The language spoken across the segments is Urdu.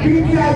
PTI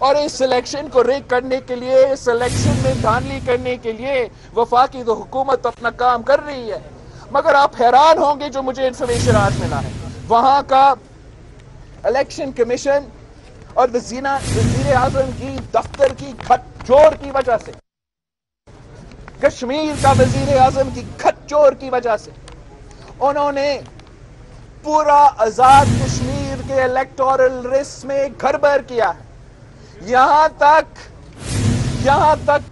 اور اس الیکشن کو ریگ کرنے کے لیے, اس الیکشن میں دھاندلی کرنے کے لیے وفاقی تو حکومت اپنا کام کر رہی ہے. مگر آپ حیران ہوں گے جو مجھے انفارمیشن آج ملا ہے, وہاں کا الیکشن کمیشن اور وزیر اعظم کی دفتر کی کھٹ چور کی وجہ سے, کشمیر کا وزیر اعظم کی کھٹ چور کی وجہ سے انہوں نے پورا آزاد کشمیر کے الیکٹورل ریس میں گھربر کیا ہے. یہاں تک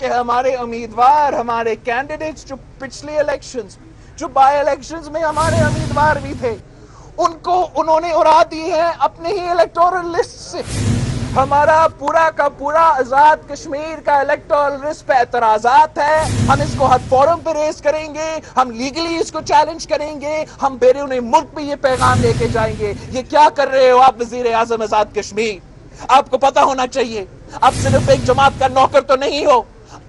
کہ ہمارے امیدوار, ہمارے کینڈیڈیٹس جو پچھلے الیکشنز, جو بائی الیکشنز میں ہمارے امیدوار بھی تھے, ان کو انہوں نے اڑا دی ہے اپنے ہی الیکٹورل لسٹ سے. ہمارا پورا کا پورا آزاد کشمیر کا الیکٹورل لسٹ پہ اعتراضات ہے. ہم اس کو ہر فورم پہ ریز کریں گے, ہم لیگلی اس کو چیلنج کریں گے, ہم بیرون ملک پہ یہ پیغام لے کے جائیں گے. یہ کیا کر رہے ہو آپ وزیر اعظم آزاد کشمیر؟ آپ کو پتا ہونا چاہیے, آپ صرف ایک جماعت کا نوکر تو نہیں ہو,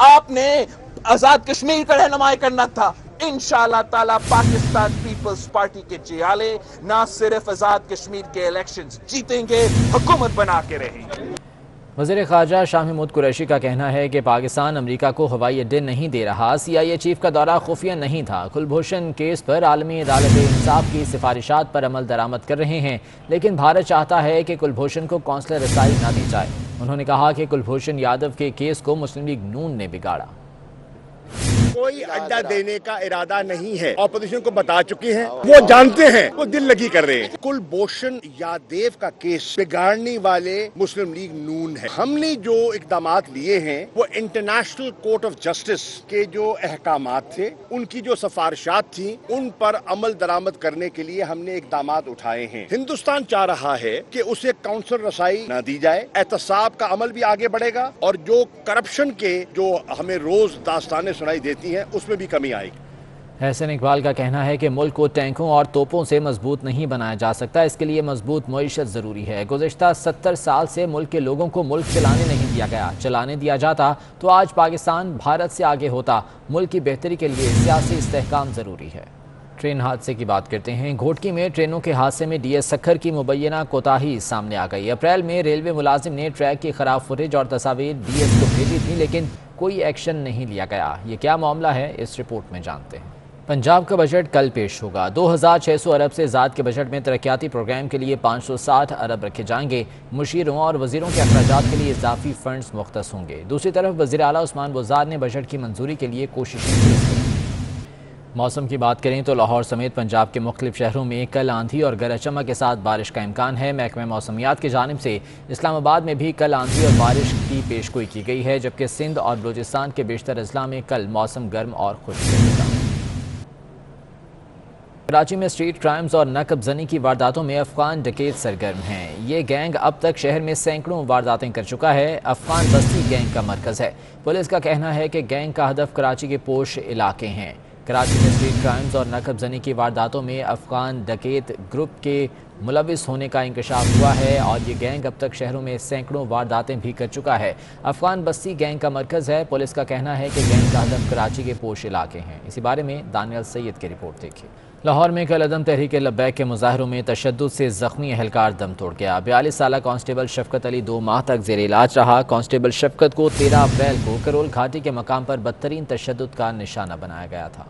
آپ نے آزاد کشمیر کا رہنمائی کرنا تھا. انشاءاللہ تعالی پاکستان پیپلز پارٹی کے جیالے نہ صرف آزاد کشمیر کے الیکشنز جیتیں گے, حکومت بنا کے رہیں گے. وزیر خارجہ شاہ محمود قریشی کا کہنا ہے کہ پاکستان امریکہ کو ہوائی اڈے نہیں دے رہا. CIA چیف کا دورہ خفیہ نہیں تھا. کلبھوشن کیس پر عالمی عدالت انصاف کی سفارشات پر عمل درآمد کر رہے ہیں, لیکن بھارت چاہتا ہے کہ کلبھوشن کو قونصلر رسائی نہ دی جائے. انہوں نے کہا کہ کلبھوشن یادو کے کیس کو مسلم لیگ نون نے بگاڑا. کوئی اڈا دینے کا ارادہ نہیں ہے, اپوزیشن کو بتا چکے ہیں, وہ جانتے ہیں, وہ دل لگی کر رہے ہیں. کلبھوشن یادو کا کیس بگاڑنے والے مسلم لیگ نون ہے. ہم نے جو اقدامات لیے ہیں وہ انٹرنیشنل کورٹ آف جسٹس کے جو احکامات تھے, ان کی جو سفارشات تھیں, ان پر عمل درآمد کرنے کے لیے ہم نے اقدامات اٹھائے ہیں. ہندوستان چاہ رہا ہے کہ اسے قونصلر رسائی نہ دی جائے, احتساب کا عمل بھی آگے بڑھے گا, اور جو کرپشن کے جو ہمیں روز داستانیں سنائی دیتی ہیں اس میں بھی کمی آئے گی. احسن اقبال کا کہنا ہے کہ ملک کو ٹینکوں اور توپوں سے مضبوط نہیں بنایا جا سکتا, اس کے لیے مضبوط معیشت ضروری ہے. گزشتہ 70 سال سے ملک کے لوگوں کو ملک چلانے نہیں دیا گیا. چلانے دیا جاتا تو آج پاکستان بھارت سے آگے ہوتا. ملک کی بہتری کے لیے سیاسی استحکام ضروری ہے. ٹرین حادثے کی بات کرتے ہیں. گھوٹکی میں ٹرینوں کے حادثے میں ڈی ایس سکھر کی مبینہ کوتاہی سامنے آ گئی. اپریل میں ریلوے ملازم نے ٹریک کی خراب فوٹیج اور تصاویر ڈی ایس کو بھیجی تھی, لیکن کوئی ایکشن نہیں لیا گیا. یہ کیا معاملہ ہے, اس رپورٹ میں جانتے ہیں. پنجاب کا بجٹ کل پیش ہوگا. 2600 ارب سے زائد کے بجٹ میں ترقیاتی پروگرام کے لیے 560 ارب رکھے جائیں گے. مشیروں اور وزیروں کے اخراجات کے لیے اضافی فنڈز مختص ہوں گے. دوسری طرف وزیر اعلیٰ عثمان بزدار نے بجٹ کی منظوری کے لیے کوششیں کی. موسم کی بات کریں تو لاہور سمیت پنجاب کے مختلف شہروں میں کل آندھی اور گرج چمک کے ساتھ بارش کا امکان ہے. محکمہ موسمیات کی جانب سے اسلام آباد میں بھی کل آندھی اور بارش کی پیشگوئی کی گئی ہے, جبکہ سندھ اور بلوچستان کے بیشتر اضلاع میں کل موسم گرم اور خشک رہے گا. کراچی میں اسٹریٹ کرائمز اور نقب زنی کی وارداتوں میں افغان ڈکیت سرگرم ہیں. یہ گینگ اب تک شہر میں سینکڑوں وارداتیں کر چکا ہے. افغان بستی گینگ کا مرکز ہے. پولیس کا کہنا ہے کہ گینگ کا ہدف کراچی کے پوش علاقے ہیں. کراچی میں اسٹریٹ کرائمز اور نقب زنی کی وارداتوں میں افغان ڈکیت گروپ کے ملوث ہونے کا انکشاف ہوا ہے, اور یہ گینگ اب تک شہروں میں سینکڑوں وارداتیں بھی کر چکا ہے. افغان بستی گینگ کا مرکز ہے. پولیس کا کہنا ہے کہ گینگ کا ہدف کراچی کے پوش علاقے ہیں. اسی بارے میں دانیال سید کی رپورٹ دیکھیں. لاہور میں کل عدم تحریک لبیک کے مظاہروں میں تشدد سے زخمی اہلکار دم توڑ گیا. 42 سالہ کانسٹیبل شفقت علی 2 ماہ تک زیر علاج رہا. کانسٹیبل شفقت کو 13 اپریل کو کرول گھاٹی کے مقام پر بدترین تشدد کا نشانہ بنایا گیا تھا.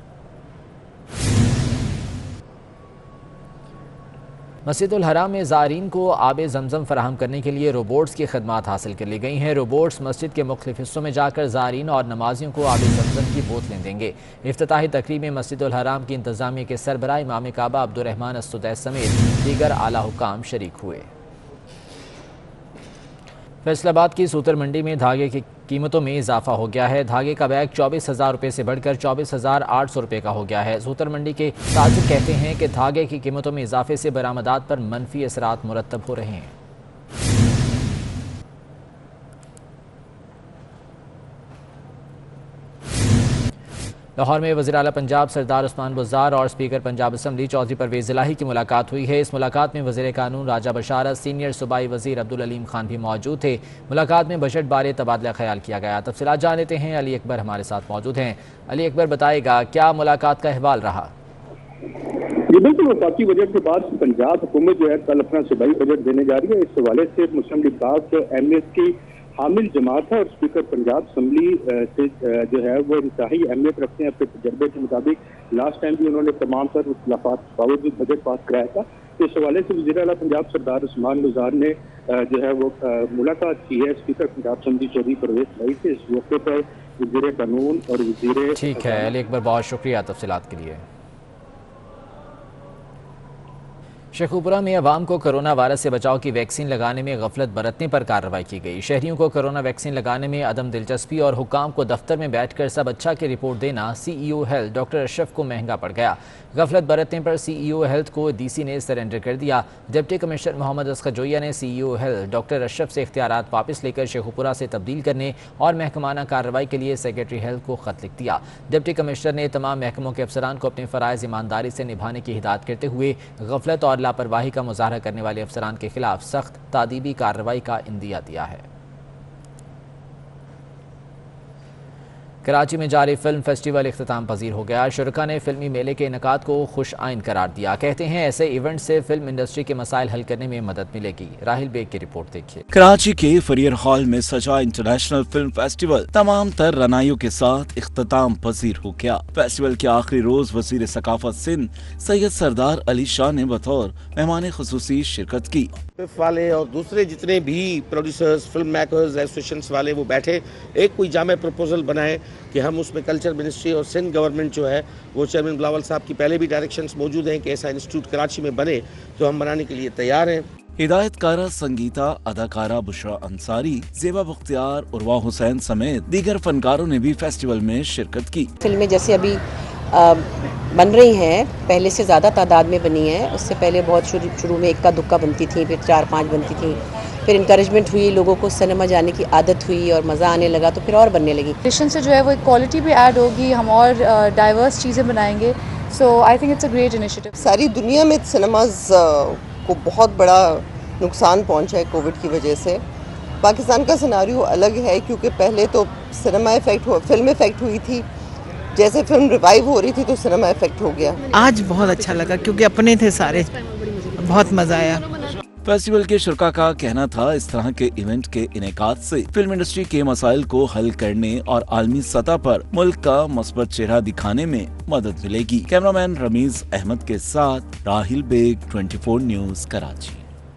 مسجد الحرام میں زائرین کو آب زمزم فراہم کرنے کے لیے روبوٹس کی خدمات حاصل کر لی گئی ہیں. روبوٹس مسجد کے مختلف حصوں میں جا کر زائرین اور نمازیوں کو آب زمزم کی بوتلیں دیں گے. افتتاحی تقریب میں مسجد الحرام کی انتظامیہ کے سربراہ امام کعبہ عبدالرحمن السدیس سمیت دیگر اعلیٰ حکام شریک ہوئے. فیصل آباد کی سوتر منڈی میں دھاگے کی قیمتوں میں اضافہ ہو گیا ہے. دھاگے کا بیگ 24,000 روپے سے بڑھ کر 24,800 روپے کا ہو گیا ہے. سوتر منڈی کے تاجر کہتے ہیں کہ دھاگے کی قیمتوں میں اضافے سے برآمدات پر منفی اثرات مرتب ہو رہے ہیں. لاہور میں وزیر اعلیٰ پنجاب سردار عثمان بزدار اور اسپیکر پنجاب اسمبلی چودھری پرویز الہی کی ملاقات ہوئی ہے. اس ملاقات میں وزیر قانون راجہ بشارت, سینئر صوبائی وزیر عبدالعلیم خان بھی موجود تھے. ملاقات میں بجٹ بارے تبادلہ خیال کیا گیا. تفصیلات جان لیتے ہیں. علی اکبر ہمارے ساتھ موجود ہیں. علی اکبر بتائے گا کیا ملاقات کا احوال رہا؟ یہ بالکل وفاقی بجٹ کے بعد پنجاب حکومت جو ہے کل اپنا صوبائی بجٹ دینے جا رہی ہے. اس حوالے سے مسلم لیگ کے ایم ایس کی حامل جماعت ہے اور اسپیکر پنجاب اسمبلی سے جو ہے وہ انتہائی اہمیت رکھتے ہیں. اپنے تجربے کے مطابق لاسٹ ٹائم بھی انہوں نے تمام تر اختلافات کے باوجود بجٹ پاس کرایا تھا. اس حوالے سے وزیر اعلیٰ پنجاب سردار عثمان گزار نے جو ہے وہ ملاقات کی ہے اسپیکر پنجاب اسمبلی چودھری پرویز بھائی سے. اس موقع پر وزیر قانون اور وزیر ٹھیک ہے علی اکبر، بہت شکریہ تفصیلات کے لیے. شیخوپورہ میں عوام کو کرونا وائرس سے بچاؤ کی ویکسین لگانے میں غفلت برتنے پر کارروائی کی گئی. شہریوں کو کرونا ویکسین لگانے میں عدم دلچسپی اور حکام کو دفتر میں بیٹھ کر سب اچھا کی رپورٹ دینا سی ای او ہیلتھ ڈاکٹر اشرف کو مہنگا پڑ گیا. غفلت برتنے پر سی ای او ہیلتھ کو ڈی سی نے سرنڈر کر دیا. ڈپٹی کمشنر محمد اصغر جویہ نے سی ای او ہیلتھ ڈاکٹر اشرف سے اختیارات واپس لے کر شیخوپورہ سے تبدیل کرنے اور محکمانہ کارروائی کے لیے سیکرٹری ہیلتھ کو خط لکھ دیا. ڈپٹی کمشنر نے تمام محکموں کے افسران کو اپنے فرائض ایمانداری سے نبھانے کی ہدایت کرتے ہوئے غفلت اور لاپرواہی کا مظاہرہ کرنے والے افسران کے خلاف سخت تادیبی کارروائی کا عندیہ دیا ہے. کراچی میں جاری فلم فیسٹیول اختتام پذیر ہو گیا. شرکاء نے فلمی میلے کے انعقاد کو خوش آئند قرار دیا. کہتے ہیں ایسے ایونٹ سے فلم انڈسٹری کے مسائل حل کرنے میں مدد ملے گی. راہل بیگ کی رپورٹ دیکھیے. کراچی کے فریر ہال میں سجا انٹرنیشنل فلم فیسٹیول تمام تر رنائیوں کے ساتھ اختتام پذیر ہو گیا. فیسٹیول کے آخری روز وزیر ثقافت سندھ سید سردار علی شاہ نے بطور مہمان خصوصی شرکت کی. والے اور دوسرے جتنے بھی پروڈیوسرز، فلم میکرز، ایسوسیشنز والے وہ بیٹھے ایک کوئی جامع پروپوزل بنائے کہ ہم اس میں کلچر منسٹری اور سندھ گورنمنٹ جو ہے وہ چیئرمین بلاول صاحب کی پہلے بھی ڈائریکشنز موجود ہیں کہ ایسا انسٹیٹیوٹ کراچی میں بنے تو ہم بنانے کے لیے تیار ہیں. ہدایت کارہ سنگیتا، اداکارہ بشرا انصاری، زیبا بختیار، عروا حسین سمیت دیگر فنکاروں نے بھی فیسٹیول میں شرکت کی. فلمیں جیسے ابھی بن رہی ہیں پہلے سے زیادہ تعداد میں بنی ہیں. اس سے پہلے بہت شروع میں اکا دکا بنتی تھیں، پھر 4-5 بنتی تھیں، پھر انکریجمنٹ ہوئی، لوگوں کو سنیما جانے کی عادت ہوئی اور مزہ آنے لگا تو پھر اور بننے لگی. ایڈیشن سے جو ہے وہ ایک کوالٹی بھی ایڈ ہوگی، ہم اور ڈائیورس چیزیں بنائیں گے. So I think it's a great initiative. ساری دنیا میں سنیماز کو بہت بڑا نقصان پہنچا ہے کووڈ کی وجہ سے. پاکستان کا سیناریو الگ ہے کیونکہ پہلے تو سنیما فلم افیکٹ ہوئی تھی، جیسے فلم ریوائیو ہو رہی تھی تو سنیما افیکٹ ہو گیا. آج بہت اچھا لگا کیونکہ اپنے تھے سارے، بہت مزہ آیا. فیسٹیول کے شرکاء کا کہنا تھا اس طرح کے ایونٹ کے انعقاد سے فلم انڈسٹری کے مسائل کو حل کرنے اور عالمی سطح پر ملک کا مثبت چہرہ دکھانے میں مدد ملے گی. کیمرہ مین رمیز احمد کے ساتھ راہل بیگ، 24 نیوز، کراچی.